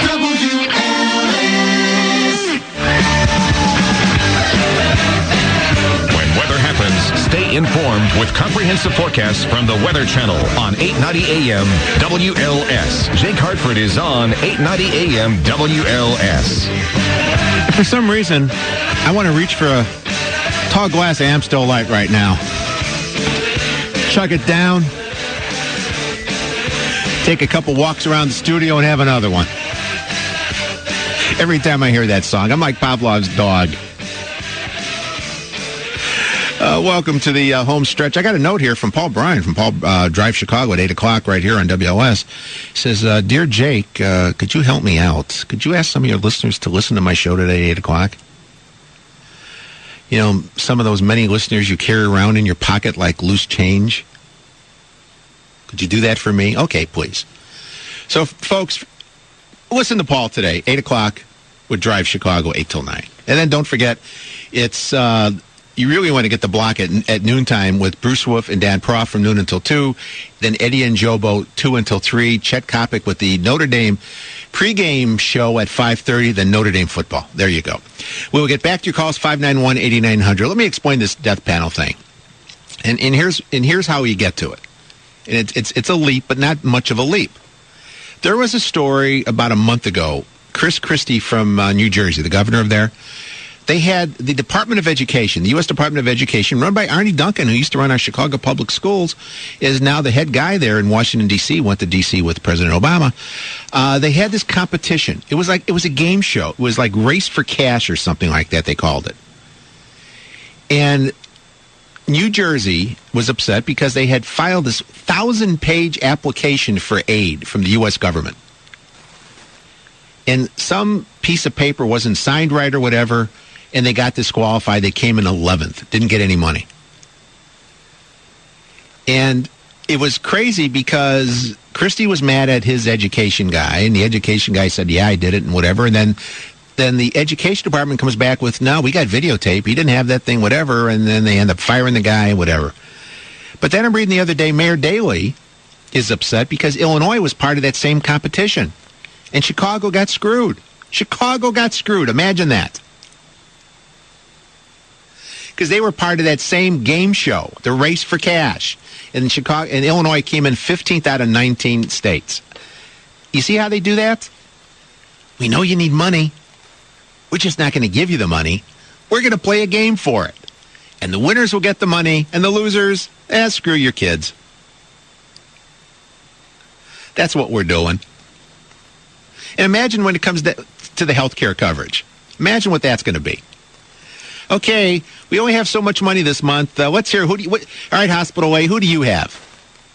When weather happens, stay informed with comprehensive forecasts from the Weather Channel on 890 AM WLS. Jake Hartford is on 890 AM WLS. For some reason, I want to reach for a tall glass of Amstel Light right now. Chug it down. Take a couple walks around the studio and have another one. Every time I hear that song, I'm like Pavlov's dog. Welcome to the home stretch. I got a note here from Paul Bryan from Paul Drive Chicago at 8 o'clock right here on WLS. He says, Dear Jake, could you help me out? Could you ask some of your listeners to listen to my show today at 8 o'clock? You know, some of those many listeners you carry around in your pocket like loose change. Could you do that for me? Okay, please. So, folks, listen to Paul today, 8 o'clock with Drive Chicago, 8 till 9. And then don't forget, it's... you really want to get the block at noontime with Bruce Wolf and Dan Proff from noon until 2. Then Eddie and Jobo, 2 until 3. Chet Kopic with the Notre Dame pregame show at 5:30. Then Notre Dame football. There you go. We'll get back to your calls, 591-8900. Let me explain this death panel thing. And here's how you get to it. And it's a leap, but not much of a leap. There was a story about a month ago. Chris Christie from New Jersey, the governor of there, they had the Department of Education, the U.S. Department of Education, run by Arnie Duncan, who used to run our Chicago public schools, is now the head guy there in Washington, D.C., went to D.C. with President Obama. They had this competition. It was a game show. It was like Race for Cash or something like that, they called it. And New Jersey was upset because they had filed this 1,000-page application for aid from the U.S. government. And some piece of paper wasn't signed right or whatever, and they got disqualified. They came in 11th, didn't get any money. And it was crazy because Christie was mad at his education guy, and the education guy said, yeah, I did it and whatever. And then the education department comes back with, no, we got videotape. He didn't have that thing, whatever. And then they end up firing the guy, whatever. But then I'm reading the other day, Mayor Daley is upset because Illinois was part of that same competition. And Chicago got screwed. Chicago got screwed. Imagine that. Because they were part of that same game show, the Race for Cash. And Chicago and Illinois came in 15th out of 19 states. You see how they do that? We know you need money. We're just not going to give you the money. We're going to play a game for it. And the winners will get the money, and the losers, screw your kids. That's what we're doing. And imagine when it comes to the health care coverage. Imagine what that's going to be. Okay, we only have so much money this month. Let's hear. All right, Hospital A, who do you have?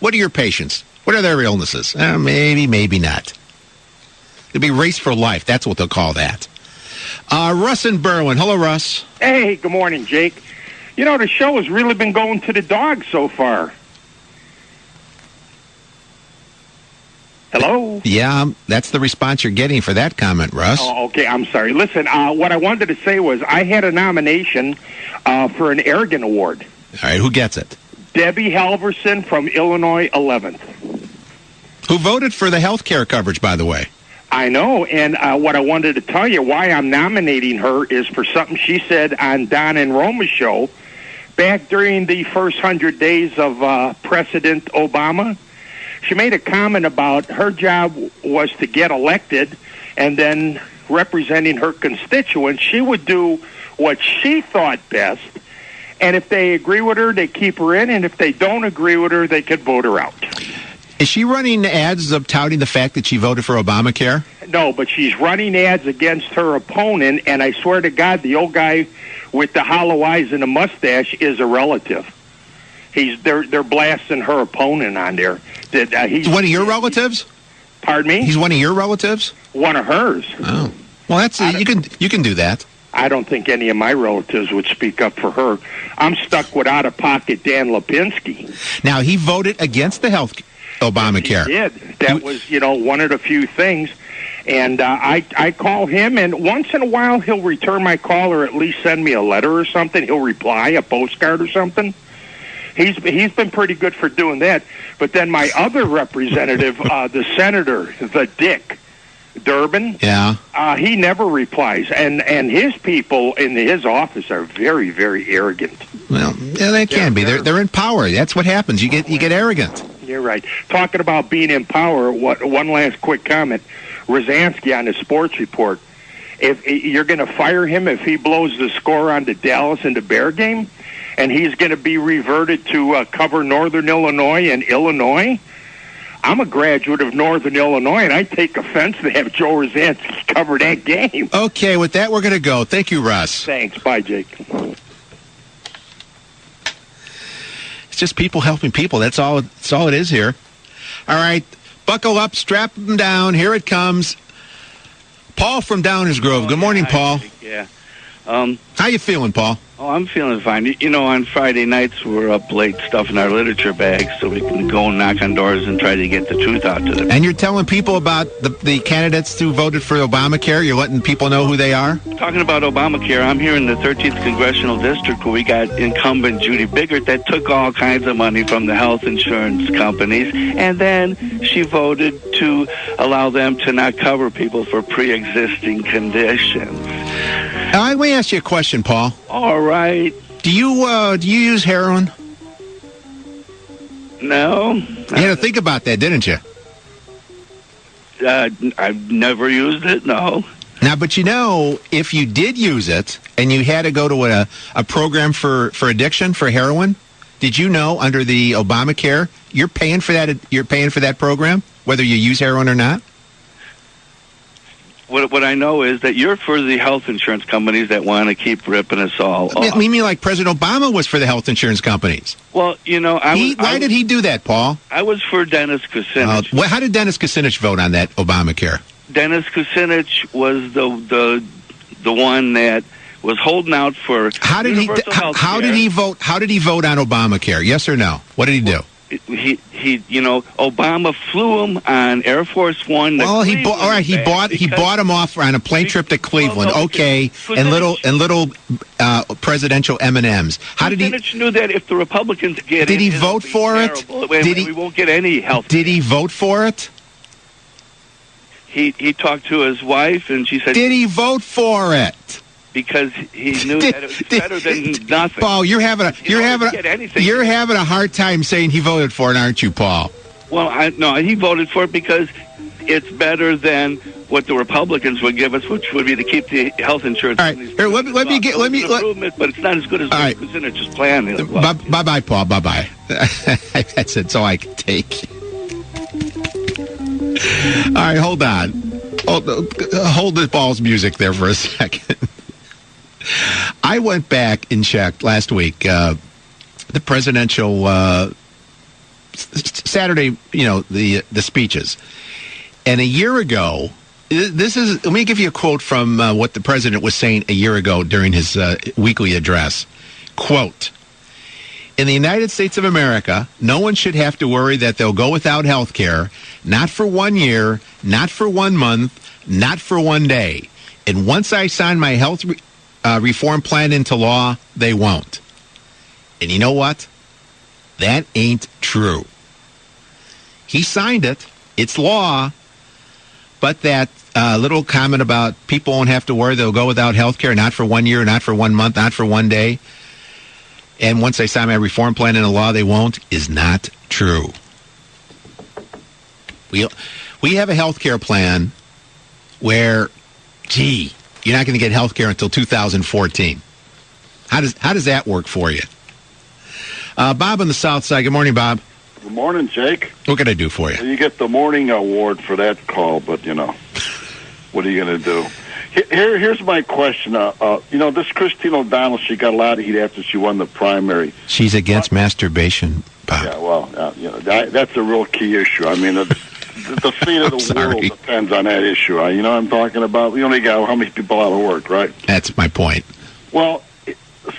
What are your patients? What are their illnesses? Maybe not. It'll be Race for Life. That's what they'll call that. Russ in Berwyn. Hello, Russ. Hey, good morning, Jake. You know, the show has really been going to the dogs so far. Hello? Yeah, that's the response you're getting for that comment, Russ. Oh, okay, I'm sorry. Listen, what I wanted to say was I had a nomination for an Aragon Award. All right, who gets it? Debbie Halverson from Illinois 11th. Who voted for the health care coverage, by the way? I know, and what I wanted to tell you, why I'm nominating her is for something she said on Don and Roma's show back during the first 100 days of President Obama. She made a comment about her job was to get elected, and then representing her constituents, she would do what she thought best, and if they agree with her, they keep her in, and if they don't agree with her, they could vote her out. Is she running ads of touting the fact that she voted for Obamacare? No, but she's running ads against her opponent, and I swear to God, the old guy with the hollow eyes and the mustache is a relative. They're blasting her opponent on there. He's one of your relatives? Pardon me? He's one of your relatives? One of hers. Oh, well, that's you can do that. I don't think any of my relatives would speak up for her. I'm stuck with out-of-pocket Dan Lipinski. Now, he voted against the health Obamacare. He did. That was, one of the few things. And I call him, and once in a while he'll return my call or at least send me a letter or something. He'll reply, a postcard or something. He's been pretty good for doing that. But then my other representative, the senator, the Dick, Durbin. Yeah. He never replies, and his people in his office are very, very arrogant. Well, yeah, they can be. They're in power. That's what happens. You get arrogant. You're right. Talking about being in power, one last quick comment. Rosansky on the sports report. If you're going to fire him if he blows the score on the Dallas and the Bear game, and he's going to be reverted to cover Northern Illinois and Illinois. I'm a graduate of Northern Illinois, and I take offense to have Joe Rosansky cover that game. Okay, with that, we're going to go. Thank you, Russ. Thanks. Bye, Jake. It's just people helping people. That's all it is here. All right, buckle up, strap them down. Here it comes. Paul from Downers Grove. Good morning, Paul. Yeah. How you feeling, Paul? Oh, I'm feeling fine. You know, on Friday nights, we're up late stuffing our literature bags so we can go and knock on doors and try to get the truth out to them. And you're telling people about the candidates who voted for Obamacare? You're letting people know who they are? Talking about Obamacare, I'm here in the 13th Congressional District where we got incumbent Judy Biggert that took all kinds of money from the health insurance companies, and then she voted to allow them to not cover people for pre-existing conditions. Let me ask you a question, Paul. All right. Do you use heroin? No. You had to think about that, didn't you? I've never used it, no. Now, but you know, if you did use it and you had to go to a program for addiction for heroin, did you know under the Obamacare you're paying for that? You're paying for that program whether you use heroin or not. What I know is that you're for the health insurance companies that want to keep ripping us all off. You mean like President Obama was for the health insurance companies? Well, you know, why did he do that, Paul? I was for Dennis Kucinich. How did Dennis Kucinich vote on that Obamacare? Dennis Kucinich was the one that was holding out for universal health care. How did he vote? How did he vote on Obamacare? Yes or no? What did he do? He Obama flew him on Air Force One. Well, he bought him off on a plane trip to Cleveland. Okay, and little presidential M&Ms. How did he? Kucinich knew that if the Republicans get did he vote for it? We won't get any health. Did he vote for it? He talked to his wife, and she said, "Did he vote for it?" Because he knew that it was better than nothing. Paul, you're having a hard time saying he voted for it, aren't you, Paul? Well, no, he voted for it because it's better than what the Republicans would give us, which would be to keep the health insurance. All right, here, let me. But it's not as good as Kucinich's plan. Bye, Paul. Bye. That's all I can take. All right, hold on. Hold the Paul's music there for a second. I went back and checked last week the presidential Saturday, the speeches. And a year ago, let me give you a quote from what the president was saying a year ago during his weekly address. Quote, "In the United States of America, no one should have to worry that they'll go without health care, not for 1 year, not for 1 month, not for 1 day. And once I sign my health reform plan into law, they won't." And you know what? That ain't true. He signed it. It's law. But that little comment about people won't have to worry they'll go without health care, not for 1 year, not for 1 month, not for 1 day, and once I sign my reform plan into law, they won't, is not true. We have a health care plan where, you're not going to get health care until 2014. How does that work for you? Bob on the South Side. Good morning, Bob. Good morning, Jake. What can I do for you? You get the morning award for that call, but, what are you going to do? Here's my question. This Christine O'Donnell, she got a lot of heat after she won the primary. She's against masturbation, Bob. Yeah, well, that's a real key issue. I mean, the fate of the world depends on that issue. You know what I'm talking about? We only got how many people out of work, right? That's my point. Well,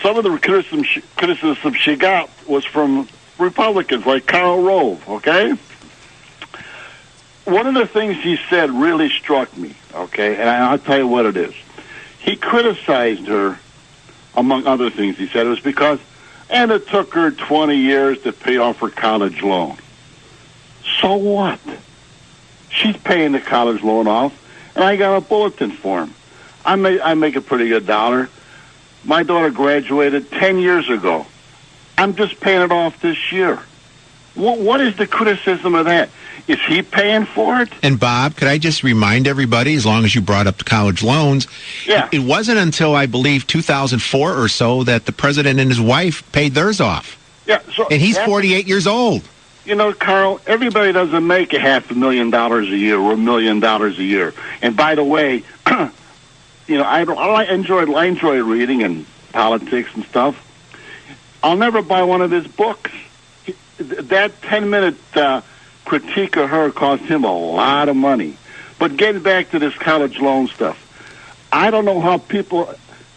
some of the criticism she got was from Republicans like Karl Rove, okay? One of the things he said really struck me, okay? And I'll tell you what it is. He criticized her, among other things. He said it was because, and it took her 20 years to pay off her college loan. So what? She's paying the college loan off, and I got a bulletin for him. I make a pretty good dollar. My daughter graduated 10 years ago. I'm just paying it off this year. What is the criticism of that? Is he paying for it? And Bob, could I just remind everybody, as long as you brought up the college loans, Yeah. it wasn't until I believe 2004 or so that the president and his wife paid theirs off. Yeah. So And he's 48 years old. You know, Carl, everybody doesn't make $500,000 a year or $1 million a year. And by the way, you know, I enjoy reading and politics and stuff. I'll never buy one of his books. That 10-minute critique of her cost him a lot of money. But getting back to this college loan stuff, I don't know how people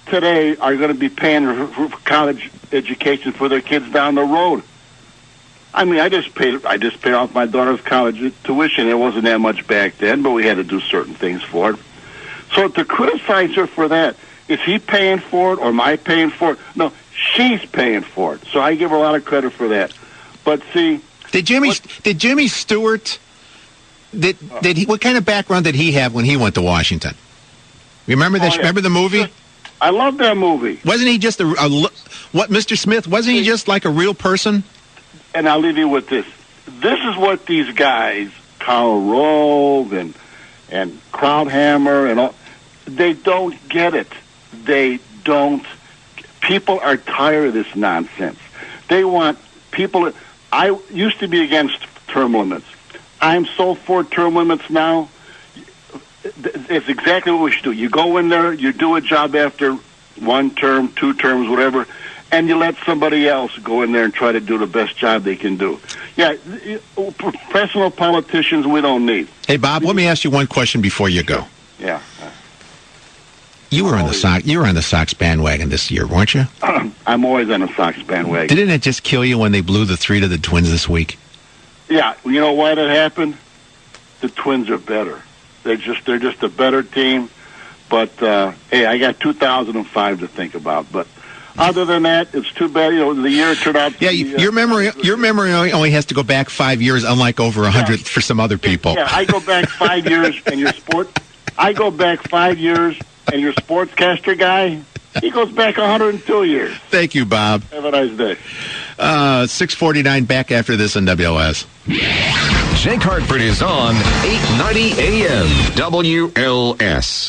today are going to be paying for college education for their kids down the road. I mean, I just paid off my daughter's college tuition. It wasn't that much back then, but we had to do certain things for it. So to criticize her for that, is he paying for it or am I paying for it? No, she's paying for it. So I give her a lot of credit for that. But see, Did Jimmy Stewart? What kind of background did he have when he went to Washington? Remember this? yeah. Remember the movie? I love that movie. Wasn't he just what, Mr. Smith? Wasn't he just like a real person? And I'll leave you with this. This is what these guys, Karl Rove and Krauthammer and all, they don't get it. They don't. People are tired of this nonsense. They want people. I used to be against term limits. I'm so for term limits now. It's exactly what we should do. You go in there, you do a job after 1 term, 2 terms, whatever, and you let somebody else go in there and try to do the best job they can do. Yeah, professional politicians we don't need. Hey, Bob, let me ask you one question before you go. Yeah. You were on the Sox bandwagon this year, weren't you? I'm always on the Sox bandwagon. Didn't it just kill you when they blew the 3 to the Twins this week? Yeah, you know why that happened? The Twins are better. They're just a better team. But hey, I got 2005 to think about. But other than that, it's too bad. You know, the year turned out. Yeah, your memory only has to go back 5 years, unlike over 100 for some other people. Yeah, I go back 5 years, and your sportscaster guy, he goes back 102 years. Thank you, Bob. Have a nice day. 6:49. Back after this on WLS. Jake Hartford is on 890 AM WLS.